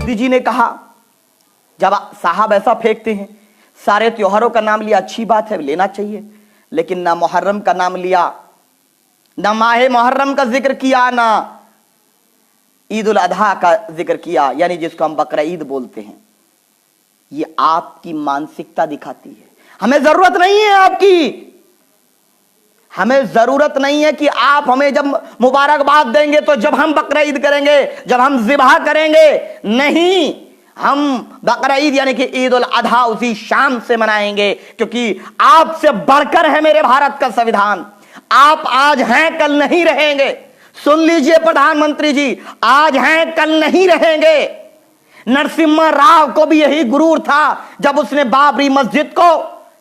मोदी जी ने कहा, जब साहब ऐसा फेंकते हैं, सारे त्योहारों का नाम लिया, अच्छी बात है, लेना चाहिए, लेकिन ना मुहर्रम का नाम लिया, ना माहे मुहर्रम का जिक्र किया, ना ईद उल अधा का जिक्र किया, यानी जिसको हम बकरा ईद बोलते हैं। ये आपकी मानसिकता दिखाती है। हमें जरूरत नहीं है आपकी, हमें जरूरत नहीं है कि आप हमें जब मुबारकबाद देंगे तो जब हम बकरा ईद करेंगे, जब हम ज़िबह करेंगे, नहीं, हम बकरा ईद यानी कि ईद उल अधा उसी शाम से मनाएंगे, क्योंकि आपसे बढ़कर है मेरे भारत का संविधान। आप आज हैं, कल नहीं रहेंगे। सुन लीजिए प्रधानमंत्री जी, आज हैं, कल नहीं रहेंगे। नरसिम्हा राव को भी यही गुरूर था जब उसने बाबरी मस्जिद को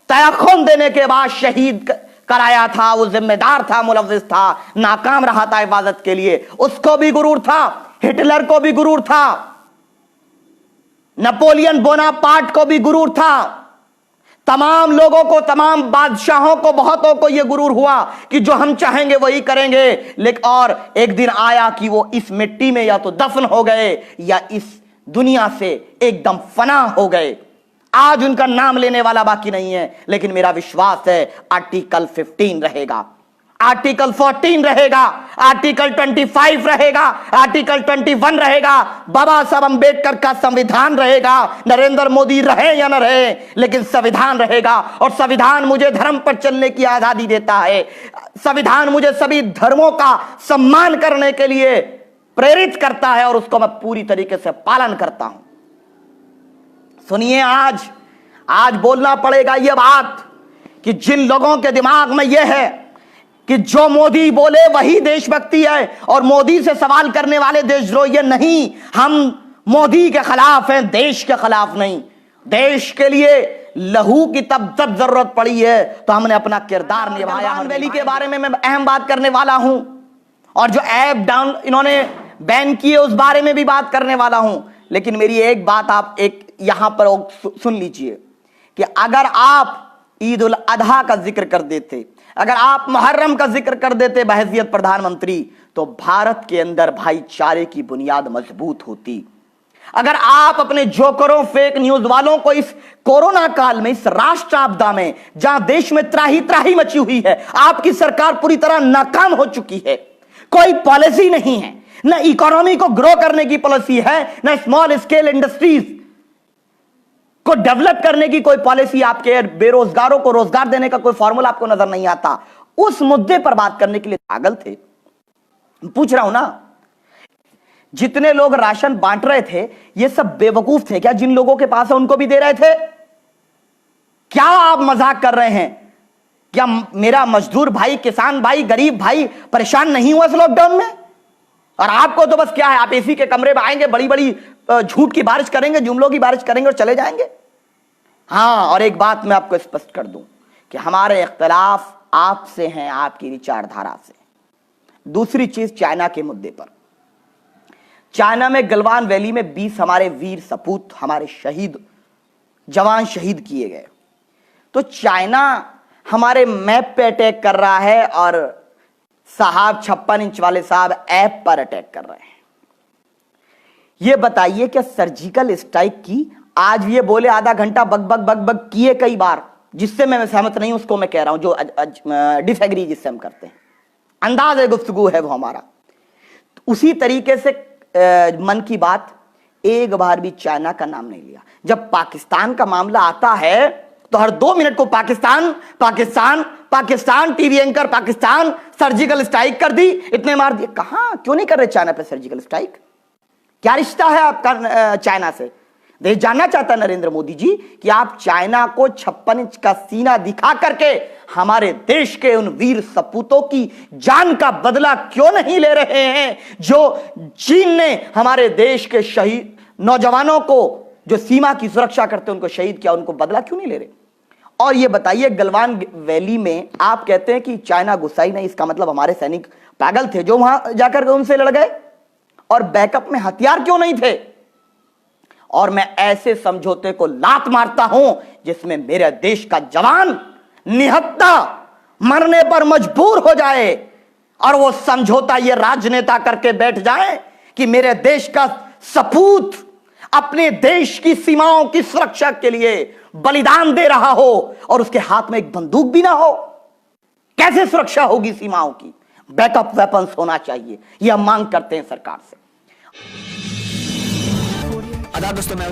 तयख्खुन देने के बाद शहीद कराया था। वो जिम्मेदार था, मुलव्विस था, नाकाम रहा था हिफाजत के लिए, उसको भी गुरूर था। हिटलर को भी गुरूर था, नेपोलियन बोनापार्ट को भी गुरूर था, तमाम लोगों को, तमाम बादशाहों को, बहुतों को यह गुरूर हुआ कि जो हम चाहेंगे वही करेंगे। लेकिन और एक दिन आया कि वो इस मिट्टी में या तो दफन हो गए या इस दुनिया से एकदम फना हो गए। आज उनका नाम लेने वाला बाकी नहीं है, लेकिन मेरा विश्वास है आर्टिकल 15 रहेगा, आर्टिकल 14 रहेगा, आर्टिकल 25 रहेगा, आर्टिकल 21 रहेगा, बाबा साहब अंबेडकर का संविधान रहेगा। नरेंद्र मोदी रहे या न रहे, लेकिन संविधान रहेगा। और संविधान मुझे धर्म पर चलने की आजादी देता है। संविधान मुझे सभी धर्मों का सम्मान करने के लिए प्रेरित करता है और उसको मैं पूरी तरीके से पालन करता हूं। सुनिए, आज बोलना पड़ेगा यह बात कि जिन लोगों के दिमाग में यह है कि जो मोदी बोले वही देशभक्ति है और मोदी से सवाल करने वाले देशद्रोही, ये नहीं, हम मोदी के खिलाफ हैं, देश के खिलाफ नहीं। देश के लिए लहू की तब जरूरत पड़ी है तो हमने अपना किरदार निभाया। वैली के बारे में मैं अहम बात करने वाला हूं और जो ऐप डाउन इन्होंने बैन किए उस बारे में भी बात करने वाला हूं। लेकिन मेरी एक बात आप एक यहां पर सुन लीजिए कि अगर आप ईद उल अधा का जिक्र कर देते, अगर आप मुहर्रम का जिक्र कर देते बहैसियत प्रधानमंत्री, तो भारत के अंदर भाईचारे की बुनियाद मजबूत होती। अगर आप अपने जोकरों, फेक न्यूज वालों को इस कोरोना काल में, इस राष्ट्र आपदा में, जहां देश में त्राही त्राही मची हुई है, आपकी सरकार पूरी तरह नाकाम हो चुकी है, कोई पॉलिसी नहीं है, न इकोनॉमी को ग्रो करने की पॉलिसी है, न स्मॉल स्केल इंडस्ट्रीज को डेवलप करने की कोई पॉलिसी, आपके बेरोजगारों को रोजगार देने का कोई फॉर्मूला आपको नजर नहीं आता। उस मुद्दे पर बात करने के लिए पागल थे। पूछ रहा हूं ना, जितने लोग राशन बांट रहे थे ये सब बेवकूफ थे क्या? जिन लोगों के पास है उनको भी दे रहे थे क्या? आप मजाक कर रहे हैं क्या? मेरा मजदूर भाई, किसान भाई, गरीब भाई परेशान नहीं हुआ इस लॉकडाउन में? और आपको तो बस क्या है, आप एसी के कमरे में आएंगे, बड़ी बड़ी झूठ की बारिश करेंगे, जुमलों की बारिश करेंगे और चले जाएंगे। हाँ, और एक बात मैं आपको स्पष्ट कर दूं कि हमारे इख्तिलाफ आपसे हैं, आपकी विचारधारा से। दूसरी चीज, चाइना के मुद्दे पर, चाइना में गलवान वैली में 20 हमारे वीर सपूत, हमारे शहीद जवान शहीद किए गए। तो चाइना हमारे मैप पे अटैक कर रहा है और साहब 56 इंच वाले साहब ऐप पर अटैक कर रहे हैं। ये बताइए क्या सर्जिकल स्ट्राइक की? आज ये बोले आधा घंटा बग बग बग बग किए कई बार, जिससे मैं सहमत नहीं, उसको मैं कह रहा हूं, जो डिसएग्री जिससे हम करते हैं, अंदाज है, गुफ्तगू है वो हमारा। उसी तरीके से मन की बात एक बार भी चाइना का नाम नहीं लिया। जब पाकिस्तान का मामला आता है तो हर 2 मिनट को Pakistan Pakistan Pakistan, TV anchor Pakistan, surgical strike कर दी, इतने मार दिए। कहां, क्यों नहीं कर रहे चाइना पे सर्जिकल स्ट्राइक? क्या रिश्ता है आपका चाइना से? देश जानना चाहता है नरेंद्र मोदी जी कि आप चाइना को 56 इंच का सीना दिखा करके हमारे देश के उन वीर सपूतों की जान का बदला क्यों नहीं ले रहे हैं? जो चीन ने हमारे देश के शहीद नौजवानों को, जो सीमा की सुरक्षा करते उनको शहीद किया, उनको बदला क्यों नहीं ले रहे? और ये बताइए, गलवान वैली में आप कहते हैं कि चाइना घुसा ही नहीं, इसका मतलब हमारे सैनिक पागल थे जो वहां जाकर उनसे लड़ गए? और बैकअप में हथियार क्यों नहीं थे? और मैं ऐसे समझौते को लात मारता हूं जिसमें मेरे देश का जवान निहत्था मरने पर मजबूर हो जाए और वो समझौता ये राजनेता करके बैठ जाए कि मेरे देश का सपूत अपने देश की सीमाओं की सुरक्षा के लिए बलिदान दे रहा हो और उसके हाथ में एक बंदूक भी ना हो, कैसे सुरक्षा होगी सीमाओं की? बैकअप वेपन्स होना चाहिए, यह हम मांग करते हैं सरकार से। आदाब दोस्तों, मैं